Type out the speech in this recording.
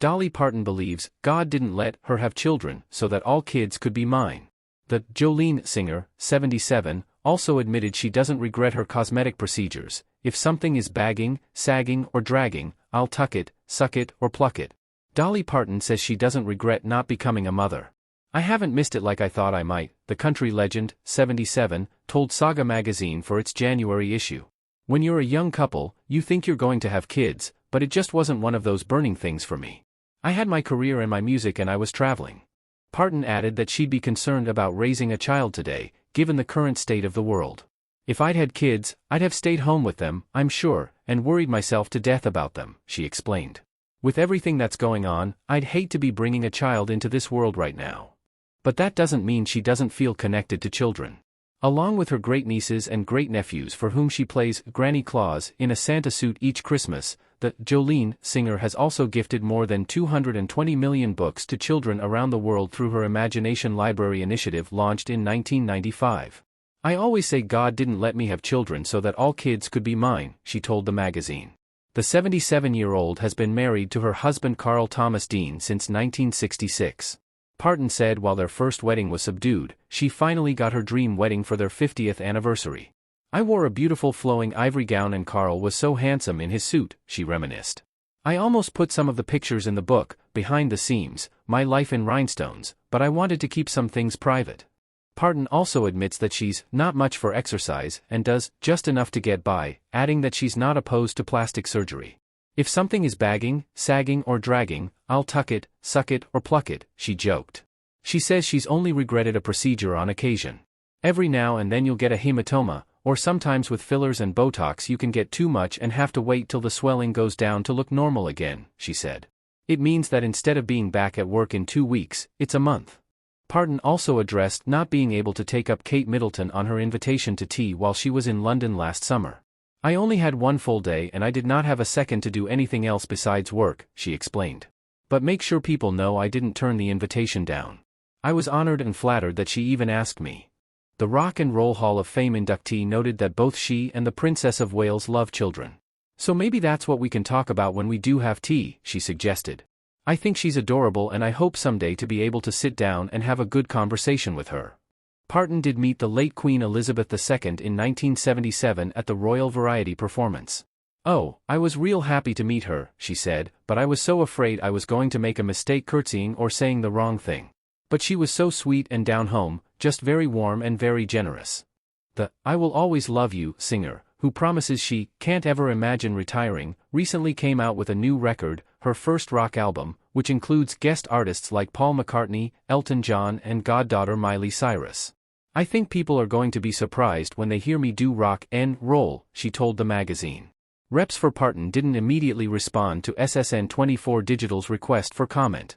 Dolly Parton believes God didn't let her have children so that all kids could be mine. The Jolene singer, 77, also admitted she doesn't regret her cosmetic procedures. If something is bagging, sagging, or dragging, I'll tuck it, suck it, or pluck it. Dolly Parton says she doesn't regret not becoming a mother. I haven't missed it like I thought I might, the country legend, 77, told Saga magazine for its January issue. When you're a young couple, you think you're going to have kids, but it just wasn't one of those burning things for me. I had my career and my music and I was traveling. Parton added that she'd be concerned about raising a child today, given the current state of the world. If I'd had kids, I'd have stayed home with them, I'm sure, and worried myself to death about them, she explained. With everything that's going on, I'd hate to be bringing a child into this world right now. But that doesn't mean she doesn't feel connected to children. Along with her great-nieces and great-nephews for whom she plays Granny Claus in a Santa suit each Christmas, the Jolene singer has also gifted more than 220 million books to children around the world through her Imagination Library initiative launched in 1995. I always say God didn't let me have children so that all kids could be mine, she told the magazine. The 77-year-old has been married to her husband Carl Thomas Dean since 1966. Parton said while their first wedding was subdued, she finally got her dream wedding for their 50th anniversary. I wore a beautiful flowing ivory gown and Carl was so handsome in his suit, she reminisced. I almost put some of the pictures in the book, Behind the Seams, My Life in Rhinestones, but I wanted to keep some things private. Parton also admits that she's not much for exercise and does just enough to get by, adding that she's not opposed to plastic surgery. If something is bagging, sagging or dragging, I'll tuck it, suck it or pluck it, she joked. She says she's only regretted a procedure on occasion. Every now and then you'll get a hematoma, or sometimes with fillers and Botox you can get too much and have to wait till the swelling goes down to look normal again, she said. It means that instead of being back at work in 2 weeks, it's a month. Parton also addressed not being able to take up Kate Middleton on her invitation to tea while she was in London last summer. I only had one full day and I did not have a second to do anything else besides work, she explained. But make sure people know I didn't turn the invitation down. I was honored and flattered that she even asked me. The Rock and Roll Hall of Fame inductee noted that both she and the Princess of Wales love children. So maybe that's what we can talk about when we do have tea, she suggested. I think she's adorable and I hope someday to be able to sit down and have a good conversation with her. Parton did meet the late Queen Elizabeth II in 1977 at the Royal Variety performance. Oh, I was real happy to meet her, she said, but I was so afraid I was going to make a mistake curtsying or saying the wrong thing. But she was so sweet and down home, just very warm and very generous. The I Will Always Love You singer, who promises she can't ever imagine retiring, recently came out with a new record, her first rock album, which includes guest artists like Paul McCartney, Elton John and goddaughter Miley Cyrus. I think people are going to be surprised when they hear me do rock and roll, she told the magazine. Reps for Parton didn't immediately respond to SSN24 Digital's request for comment.